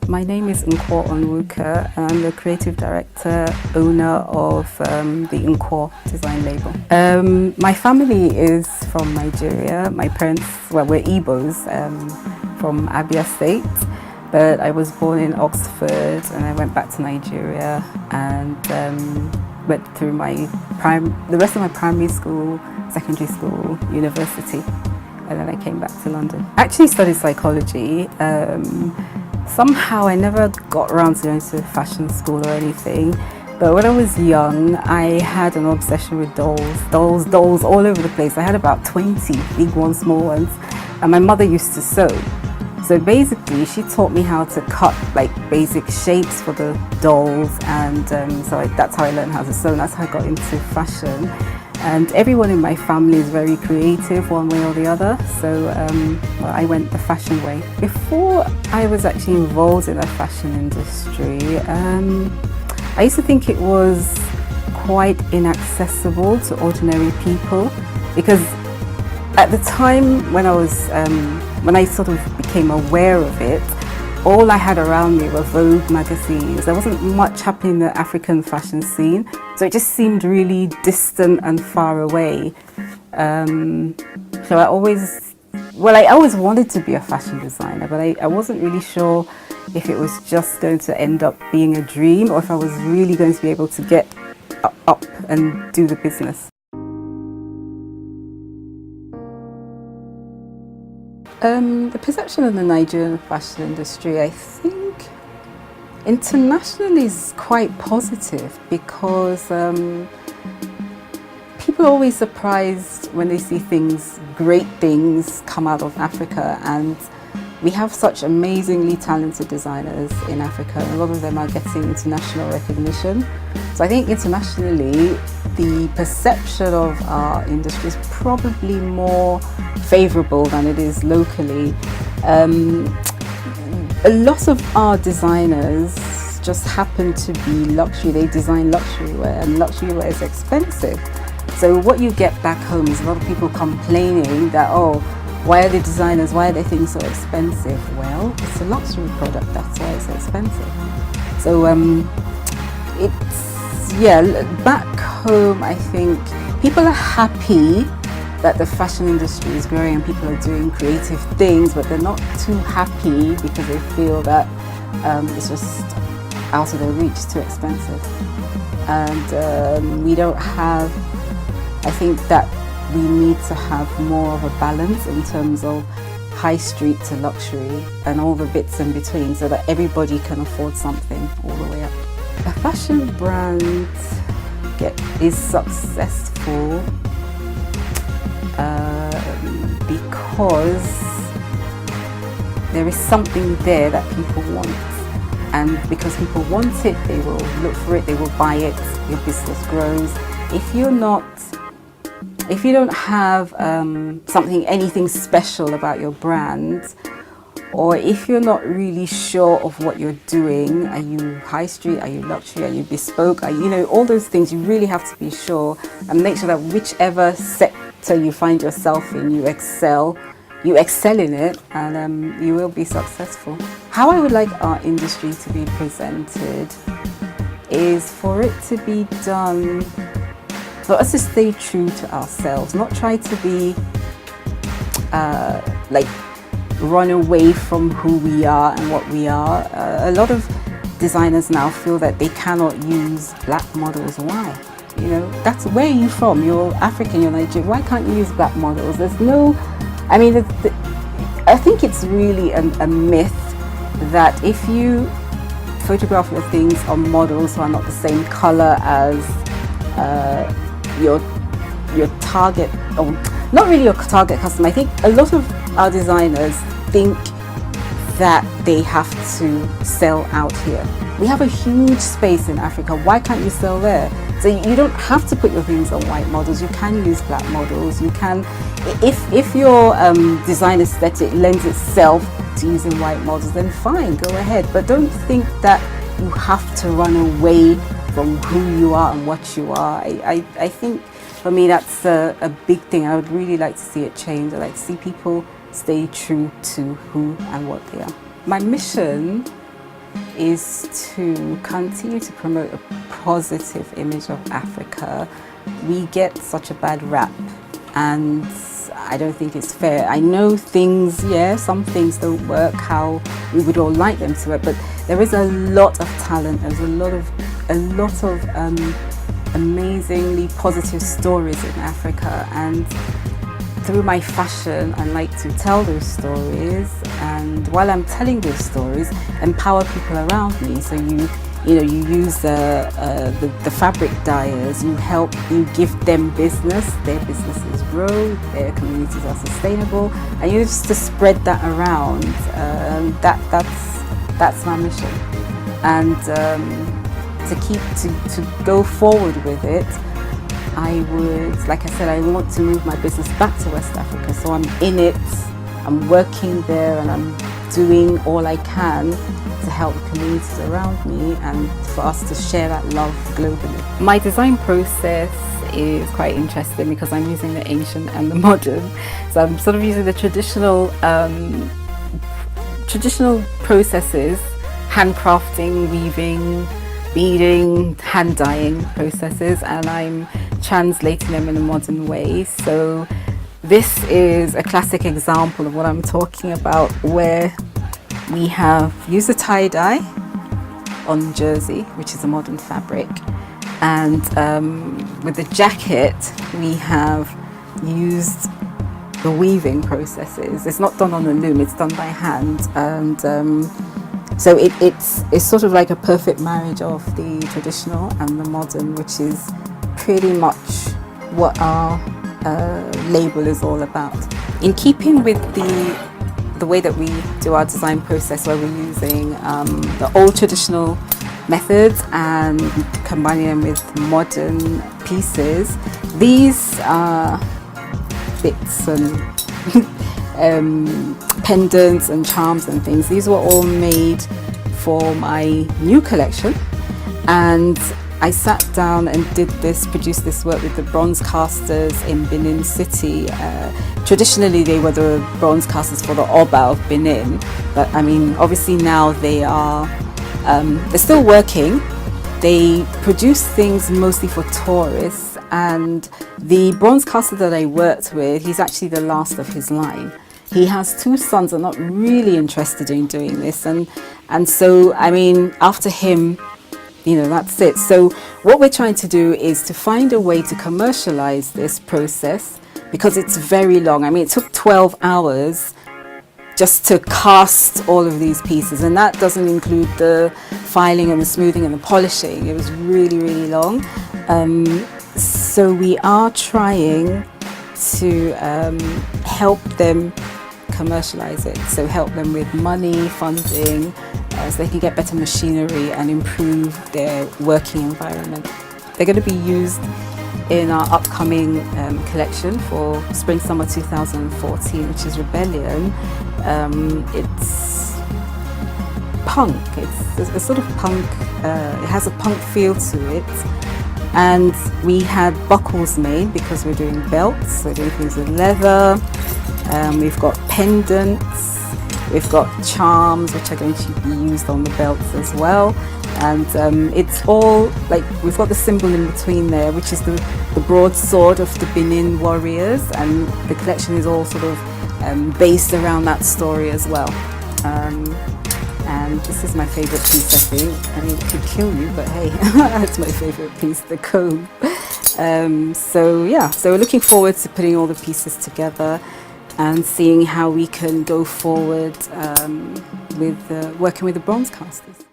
My name is Nkwo Onwuka and I'm the creative director, owner of the Nkwo design label. My family is from Nigeria. My parents, well, we're Igbos from Abia State, but I was born in Oxford and I went back to Nigeria and went through the rest of my primary school, secondary school, university, and then I came back to London. I actually studied psychology. Somehow I never got around to going to fashion school or anything, but when I was young I had an obsession with dolls all over the place. I had about 20 big ones, small ones, and my mother used to sew. So basically she taught me how to cut like basic shapes for the dolls, and so that's how I learned how to sew, and that's how I got into fashion. And everyone in my family is very creative one way or the other, so well, I went the fashion way. Before I was actually involved in the fashion industry, I used to think it was quite inaccessible to ordinary people, because at the time when I sort of became aware of it, all I had around me were Vogue magazines. There wasn't much happening in the African fashion scene, so it just seemed really distant and far away. So I always wanted to be a fashion designer, but I wasn't really sure if it was just going to end up being a dream or if I was really going to be able to get up and do the business. The perception of the Nigerian fashion industry, I think, internationally is quite positive, because people are always surprised when they see great things come out of Africa, and we have such amazingly talented designers in Africa, and a lot of them are getting international recognition. So I think internationally, the perception of our industry is probably more favourable than it is locally. A lot of our designers just happen to be luxury. They design luxury wear, and luxury wear is expensive. So what you get back home is a lot of people complaining that, oh, why are their things so expensive? Well, it's a luxury product, that's why it's expensive. So back home I think people are happy that the fashion industry is growing and people are doing creative things, but they're not too happy because they feel that it's just out of their reach, too expensive. And we don't have, I think that we need to have more of a balance in terms of high street to luxury and all the bits in between, so that everybody can afford something all the way up. A fashion brand is successful because there is something there that people want, and because people want it, they will look for it, they will buy it, your business grows. If you don't have anything special about your brand, or if you're not really sure of what you're doing, are you high street, are you luxury, are you bespoke, all those things, you really have to be sure and make sure that whichever sector you find yourself in, you excel in it, and you will be successful. How I would like our industry to be presented is for it to be done, for us to stay true to ourselves, not try to be run away from who we are and what we are. A lot of designers now feel that they cannot use black models. Why? That's where you're from. You're African, you're Nigerian. Why can't you use black models? There's no, I think it's really a myth that if you photograph your things on models who are not the same color as your target, or not really your target customer. I think a lot of our designers think that they have to sell out here. We have a huge space in Africa. Why can't you sell there? So you don't have to put your things on white models. You can use black models. You can, if your design aesthetic lends itself to using white models, then fine, go ahead. But don't think that you have to run away from who you are and what you are. I think for me that's a big thing. I would really like to see it change. I like to see people stay true to who and what they are. My mission is to continue to promote a positive image of Africa. We get such a bad rap, and I don't think it's fair. I know things, some things don't work how we would all like them to work, but there is a lot of talent. There's a lot of amazingly positive stories in Africa, and through my fashion, I like to tell those stories, and while I'm telling those stories, empower people around me. So you use the fabric dyers, you give them business, their businesses grow, their communities are sustainable, and you just to spread that around. That's my mission, and to go forward with it, I would, like I said, I want to move my business back to West Africa. So I'm in it, I'm working there, and I'm doing all I can to help the communities around me and for us to share that love globally. My design process is quite interesting because I'm using the ancient and the modern. So I'm sort of using the traditional processes, handcrafting, weaving, beading, hand dyeing processes, and I'm translating them in a modern way. So this is a classic example of what I'm talking about, where we have used a tie-dye on jersey, which is a modern fabric, and with the jacket we have used the weaving processes. It's not done on a loom, it's done by hand, and so it's sort of like a perfect marriage of the traditional and the modern, which is pretty much what our label is all about. In keeping with the way that we do our design process, where we're using the old traditional methods and combining them with modern pieces, these are bits and pendants and charms and things. These were all made for my new collection, and I sat down and produced this work with the bronze casters in Benin City. Traditionally they were the bronze casters for the Oba of Benin, but I mean obviously now they're still working. They produce things mostly for tourists, and the bronze caster that I worked with, he's actually the last of his line. He has two sons that are not really interested in doing this, and so I mean after him, that's it. So what we're trying to do is to find a way to commercialize this process, because it's very long. I mean, it took 12 hours just to cast all of these pieces, and that doesn't include the filing and the smoothing and the polishing. It was really, really long. So we are trying to help them commercialize it, so help them with money, funding, so they can get better machinery and improve their working environment. They're going to be used in our upcoming collection for Spring Summer 2014, which is Rebellion. It's punk, it's a sort of punk, it has a punk feel to it. And we had buckles made because we're doing belts, we're doing things with leather. We've got pendants, we've got charms which are going to be used on the belts as well, and it's all like we've got the symbol in between there, which is the broadsword of the Benin warriors, and the collection is all sort of based around that story as well. And this is my favourite piece, I think. I mean, it could kill you, but hey, that's my favourite piece, the comb. So we're looking forward to putting all the pieces together and seeing how we can go forward with working with the bronze casters.